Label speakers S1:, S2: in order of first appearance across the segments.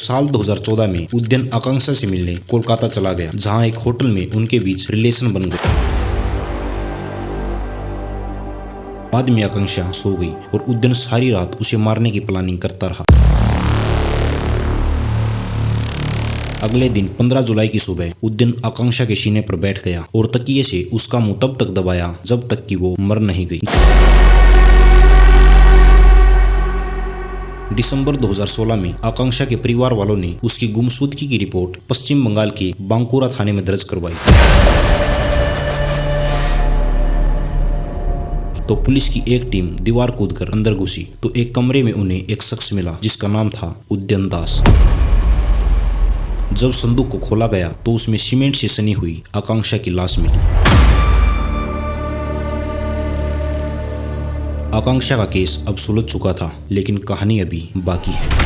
S1: साल 2014 में उद्यन आकांक्षा से मिलने कोलकाता चला गया, जहां एक होटल में उनके बीच रिलेशन बन गया। बाद में आकांक्षा सो गई और उद्यन सारी रात उसे मारने की प्लानिंग करता रहा। अगले दिन 15 जुलाई की सुबह उद्यन आकांक्षा के सीने पर बैठ गया और तकिए से उसका मुंह तब तक दबाया जब तक कि वो मर नहीं गई। दिसंबर 2016 में आकांक्षा के परिवार वालों ने उसकी गुमशुदगी की रिपोर्ट पश्चिम बंगाल के बांकुरा थाने में दर्ज करवाई। तो पुलिस की एक टीम दीवार कूदकर अंदर घुसी तो एक कमरे में उन्हें एक शख्स मिला जिसका नाम था उद्यन दास। जब संदूक को खोला गया तो उसमें सीमेंट से सनी हुई आकांक्षा की लाश मिली। आकांक्षा का केस अब सुलझ चुका था, लेकिन कहानी अभी बाकी है।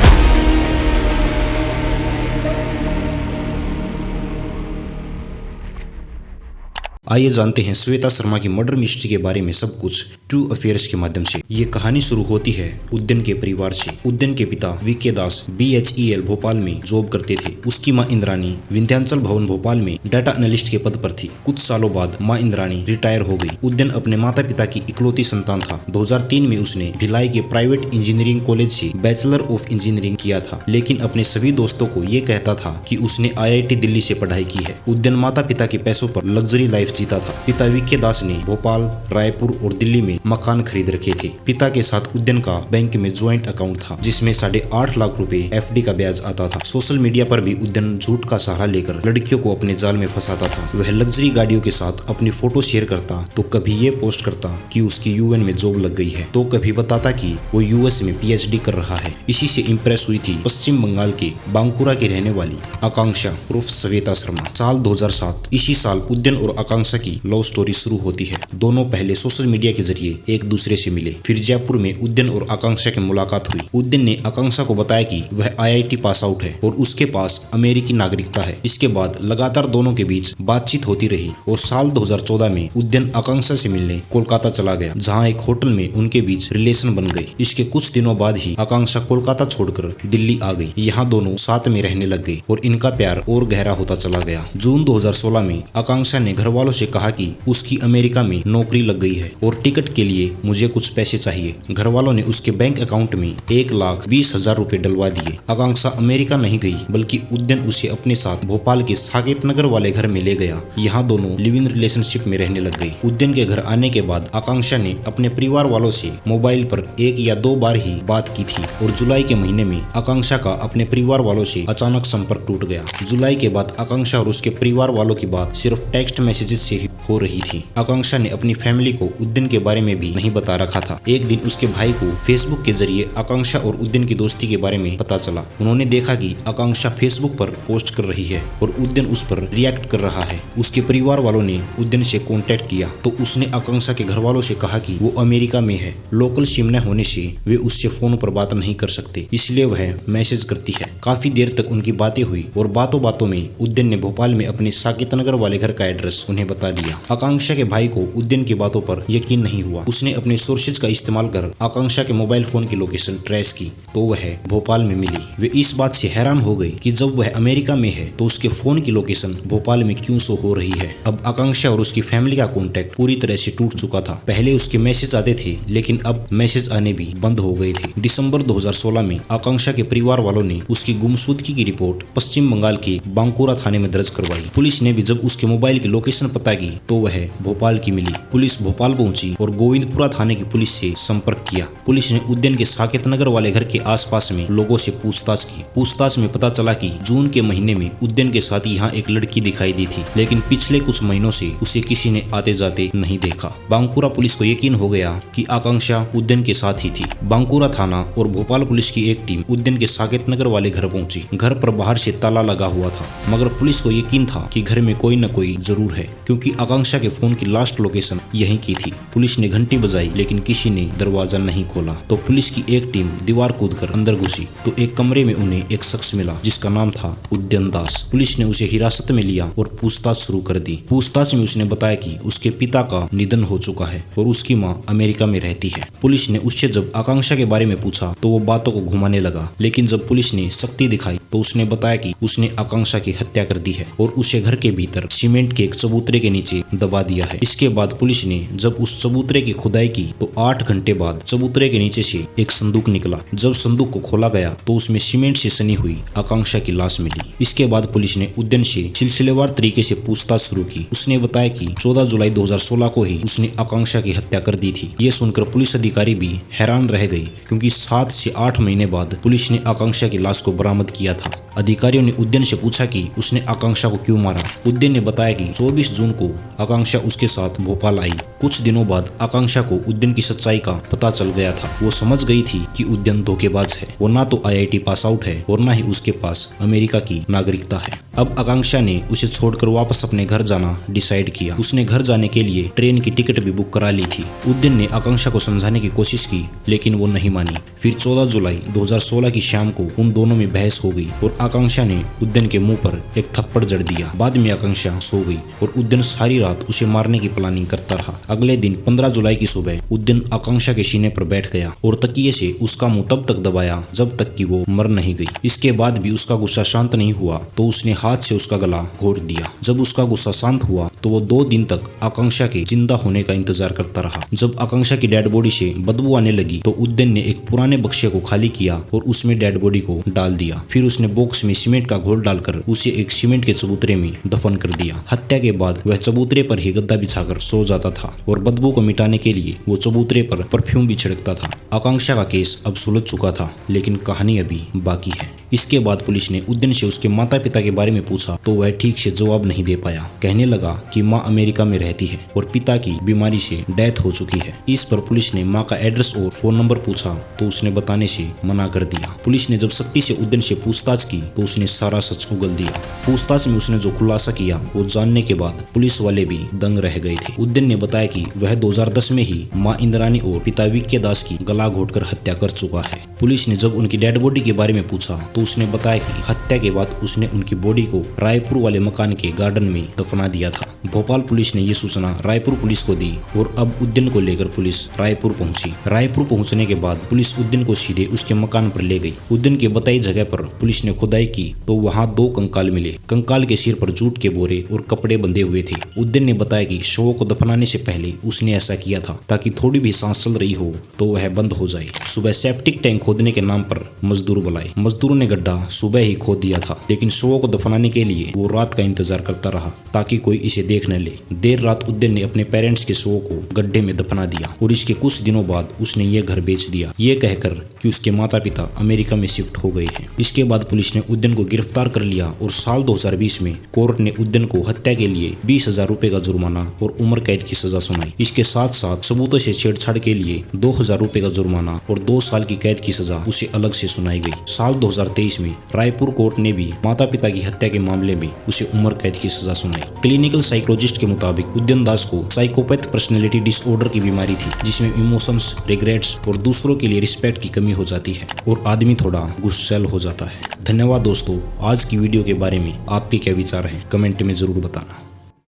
S1: आइए जानते हैं श्वेता शर्मा की मर्डर मिस्ट्री के बारे में सब कुछ ट्रू अफेयर्स के माध्यम से। ये कहानी शुरू होती है उद्यन के परिवार से। उद्यन के पिता वीके दास BHEL भोपाल में जॉब करते थे। उसकी मां इंद्राणी विंध्याचल भवन भोपाल में डाटा एनालिस्ट के पद पर थी। कुछ सालों बाद मां इंद्राणी रिटायर हो गई। उद्यन अपने माता पिता की इकलौती संतान था। 2003 में उसने भिलाई के प्राइवेट इंजीनियरिंग कॉलेज से बैचलर ऑफ इंजीनियरिंग किया था, लेकिन अपने सभी दोस्तों को ये कहता था कि उसने IIT दिल्ली से पढ़ाई की है। उद्यन माता पिता के पैसों पर लग्जरी लाइफ जीता था। पिता वीके दास ने भोपाल, रायपुर और दिल्ली में मकान खरीद रखे थे। पिता के साथ उद्यन का बैंक में ज्वाइंट अकाउंट था जिसमें 8.5 लाख रुपए FD का ब्याज आता था। सोशल मीडिया पर भी उद्यन झूठ का सहारा लेकर लड़कियों को अपने जाल में फंसाता था। वह लग्जरी गाड़ियों के साथ अपनी फोटो शेयर करता तो कभी ये पोस्ट करता कि उसकी UN में जॉब लग गई है, तो कभी बताता कि वो US में PhD कर रहा है। इसी से इम्प्रेस हुई थी पश्चिम बंगाल के बांकुरा की रहने वाली आकांक्षा उर्फ श्वेता शर्मा। साल 2007। इसी साल उद्यन और आकांक्षा की लव स्टोरी शुरू होती है। दोनों पहले सोशल मीडिया के जरिए एक दूसरे से मिले, फिर जयपुर में उद्यन और आकांक्षा की मुलाकात हुई। उद्यन ने आकांक्षा को बताया कि वह IIT पास आउट है और उसके पास अमेरिकी नागरिकता है। इसके बाद लगातार दोनों के बीच बातचीत होती रही और साल 2014 में उद्यन आकांक्षा से मिलने कोलकाता चला गया, जहाँ एक होटल में उनके बीच रिलेशन बन गई। इसके कुछ दिनों बाद ही आकांक्षा कोलकाता छोड़कर दिल्ली आ गई। यहाँ दोनों साथ में रहने लग गए और इनका प्यार और गहरा होता चला गया। जून 2016 में आकांक्षा ने घर वालों से कहा कि उसकी अमेरिका में नौकरी लग गई है और टिकट के लिए मुझे कुछ पैसे चाहिए। घर वालों ने उसके बैंक अकाउंट में 1,20,000 रुपए डलवा दिए। आकांक्षा अमेरिका नहीं गई, बल्कि उद्यन उसे अपने साथ भोपाल के साकेत नगर वाले घर में ले गया। यहाँ दोनों लिव इन रिलेशनशिप में रहने लग गई। उद्यन के घर आने के बाद आकांक्षा ने अपने परिवार वालों से मोबाइल पर 1 या 2 बार ही बात की थी और जुलाई के महीने में आकांक्षा का अपने परिवार वालों से अचानक संपर्क टूट गया। जुलाई के बाद आकांक्षा और उसके परिवार वालों की बात सिर्फ टेक्स्ट मैसेजेस से ही हो रही थी। आकांक्षा ने अपनी फैमिली को उद्यन के बारे में भी नहीं बता रखा था। एक दिन उसके भाई को फेसबुक के जरिए आकांक्षा और उद्यन की दोस्ती के बारे में पता चला। उन्होंने देखा कि आकांक्षा फेसबुक पर पोस्ट कर रही है और उद्यन उस पर रिएक्ट कर रहा है। उसके परिवार वालों ने उद्यन से कांटेक्ट किया तो उसने आकांक्षा के घर वालों से कहा कि वो अमेरिका में है। लोकल सिम न होने से वे उससे फोन पर बात नहीं कर सकते, इसलिए वह मैसेज करती है। काफी देर तक उनकी बातें हुई और बातों बातों में उद्यन ने भोपाल में अपने साकेत नगर वाले घर का एड्रेस उन्हें बता दिया। आकांक्षा के भाई को उद्यन की बातों पर यकीन नहीं हुआ। उसने अपने सोर्सेज का इस्तेमाल कर आकांक्षा के मोबाइल फोन की लोकेशन ट्रेस की तो वह भोपाल में मिली। वे इस बात से हैरान हो गई कि जब वह अमेरिका में है तो उसके फोन की लोकेशन भोपाल में क्यों शो हो रही है। अब आकांक्षा और उसकी फैमिली का कॉन्टेक्ट पूरी तरह से टूट चुका था। पहले उसके मैसेज आते थे, लेकिन अब मैसेज आने भी बंद हो गए थे। दिसंबर 2016 में आकांक्षा के परिवार वालों ने उसकी गुमशुदगी की रिपोर्ट पश्चिम बंगाल के बांकुरा थाने में दर्ज करवाई। पुलिस ने भी जब उसके मोबाइल की लोकेशन पता की तो वह भोपाल की मिली। पुलिस भोपाल पहुंची और गोविंदपुरा थाने की पुलिस से संपर्क किया। पुलिस ने उद्यन के साकेत नगर वाले घर के आसपास में लोगों से पूछताछ की। पूछताछ में पता चला कि जून के महीने में उद्यन के साथ यहाँ एक लड़की दिखाई दी थी, लेकिन पिछले कुछ महीनों से उसे किसी ने आते जाते नहीं देखा। बांकुरा पुलिस को यकीन हो गया कि आकांक्षा उद्यन के साथ ही थी। बांकुरा थाना और भोपाल पुलिस की एक टीम उद्यन के साकेत नगर वाले घर पहुंची। घर पर बाहर से ताला लगा हुआ था, मगर पुलिस को यकीन था कि घर में कोई न कोई जरूर है, क्योंकि आकांक्षा के फोन की लास्ट लोकेशन यहीं की थी। पुलिस ने घंटी बजाई लेकिन किसी ने दरवाजा नहीं खोला तो पुलिस की एक टीम दीवार कूदकर अंदर घुसी तो एक कमरे में उन्हें एक शख्स मिला जिसका नाम था उद्यन दास। पुलिस ने उसे हिरासत में लिया और पूछताछ शुरू कर दी। पूछताछ में उसने बताया कि उसके पिता का निधन हो चुका है और उसकी मां अमेरिका में रहती है। पुलिस ने उससे जब आकांक्षा के बारे में पूछा तो वो बातों को घुमाने लगा, लेकिन जब पुलिस ने सख्ती दिखाई तो उसने बताया कि उसने आकांक्षा की हत्या कर दी है और उसे घर के भीतर सीमेंट के एक चबूतरे के नीचे दबा दिया है। इसके बाद पुलिस ने जब उस चबूतरे की खुदाई की तो 8 घंटे बाद चबूतरे के नीचे से एक संदूक निकला। जब संदूक को खोला गया तो उसमें सीमेंट से सनी हुई आकांक्षा की लाश मिली। इसके बाद पुलिस ने उद्यन से सिलसिलेवार तरीके से पूछताछ शुरू की। उसने बताया कि 14 जुलाई 2016 को ही उसने आकांक्षा की हत्या कर दी थी। ये सुनकर पुलिस अधिकारी भी हैरान रह गई क्योंकि 7 से 8 महीने बाद पुलिस ने आकांक्षा की लाश को बरामद किया था। अधिकारियों ने उद्यन से पूछा कि उसने आकांक्षा को क्यों मारा। उद्यन ने बताया कि 24 जून को आकांक्षा उसके साथ भोपाल आई। कुछ दिनों बाद आकांक्षा को उद्यन की सच्चाई का पता चल गया था। वो समझ गई थी कि उद्यन धोखेबाज है। वो ना तो IIT पास आउट है और ना ही उसके पास अमेरिका की नागरिकता है। अब आकांक्षा ने उसे छोड़कर वापस अपने घर जाना डिसाइड किया। उसने घर जाने के लिए ट्रेन की टिकट भी बुक करा ली थी। उद्यन ने आकांक्षा को समझाने की कोशिश की लेकिन वो नहीं मानी। फिर 14 जुलाई 2016 की शाम को उन दोनों में बहस हो गई और आकांक्षा ने उद्यन के मुंह पर एक थप्पड़ जड़ दिया। बाद में आकांक्षा सो गई और उद्यन सारी रात उसे मारने की प्लानिंग करता रहा। अगले दिन 15 जुलाई की सुबह उद्यन आकांक्षा के सीने पर बैठ गया और तकिए से उसका मुंह तब तक दबाया जब तक कि वो मर नहीं गई। इसके बाद भी उसका गुस्सा शांत नहीं हुआ तो उसने हाथ से उसका गला घोट दिया। जब उसका गुस्सा शांत हुआ तो वो 2 दिन तक आकांक्षा के जिंदा होने का इंतजार करता रहा। जब आकांक्षा की डेड बॉडी से बदबू आने लगी तो उद्यन ने एक पुराने बक्से को खाली किया और उसमें डेड बॉडी को डाल दिया। फिर उसने बॉक्स में सीमेंट का घोल डालकर उसे एक सीमेंट के चबूतरे में दफन कर दिया। हत्या के बाद वह चबूतरे पर ही गद्दा बिछाकर सो जाता था और बदबू को मिटाने के लिए वो चबूतरे पर परफ्यूम भी छिड़कता था। आकांक्षा का केस अब सुलझ चुका था लेकिन कहानी अभी बाकी है। इसके बाद पुलिस ने उद्यन से उसके माता पिता के बारे में पूछा तो वह ठीक से जवाब नहीं दे पाया। कहने लगा कि माँ अमेरिका में रहती है और पिता की बीमारी से डेथ हो चुकी है। इस पर पुलिस ने माँ का एड्रेस और फोन नंबर पूछा तो उसने बताने से मना कर दिया। पुलिस ने जब सख्ती से उद्यन से पूछताछ की तो उसने सारा सच उगल दिया। पूछताछ में उसने जो खुलासा किया वो जानने के बाद पुलिस वाले भी दंग रह गए थे। उद्यन ने बताया कि वह 2010 में ही माँ इंद्रानी और पिता वीके दास की गला घोटकर हत्या कर चुका है। पुलिस ने जब उनकी डेड बॉडी के बारे में पूछा तो उसने बताया कि हत्या के बाद उसने उनकी बॉडी को रायपुर वाले मकान के गार्डन में दफना दिया था। भोपाल पुलिस ने ये सूचना रायपुर पुलिस को दी और अब उद्यन को लेकर पुलिस रायपुर पहुंची। रायपुर पहुंचने के बाद पुलिस उद्यन को सीधे उसके मकान पर ले गई। उद्यन की बताई जगह पर पुलिस ने खुदाई की तो वहां 2 कंकाल मिले। कंकाल के सिर पर जूट के बोरे और कपड़े बंधे हुए थे। उद्यन ने बताया कि शवों को दफनाने से पहले उसने ऐसा किया था ताकि थोड़ी भी सांस चल रही हो तो वह बंद हो जाए। सुबह सेप्टिक टैंक खोदने के नाम पर मजदूर बुलाए। मजदूरों ने गड्ढा सुबह ही खोद दिया था लेकिन शवों को दफनाने के लिए वो रात का इंतजार करता रहा ताकि कोई इसे देख न ले। देर रात उद्यन ने अपने पेरेंट्स के शवों को गड्ढे में दफना दिया और इसके कुछ दिनों बाद उसने ये घर बेच दिया, ये कहकर कि उसके माता पिता अमेरिका में शिफ्ट हो गए हैं। इसके बाद पुलिस ने उद्यन को गिरफ्तार कर लिया और साल 2020 में कोर्ट ने उद्यन को हत्या के लिए 20,000 रुपए का जुर्माना और उम्र कैद की सजा सुनाई। इसके साथ साथ सबूतों से छेड़छाड़ के लिए 2,000 रुपए का जुर्माना और 2 साल की कैद की सजा उसे अलग से सुनाई गई। साल 2023 में रायपुर कोर्ट ने भी माता पिता की हत्या के मामले में उसे उम्र कैद की सजा सुनाई। क्लिनिकल साइकोलॉजिस्ट के मुताबिक उद्यन दास को साइकोपैथ पर्सनैलिटी डिसऑर्डर की बीमारी थी जिसमें इमोशंस, रिग्रेट्स और दूसरों के लिए रिस्पेक्ट की कमी हो जाती है और आदमी थोड़ा गुस्सैल हो जाता है। धन्यवाद दोस्तों। आज की वीडियो के बारे में आपके क्या विचार हैं कमेंट में जरूर बताना।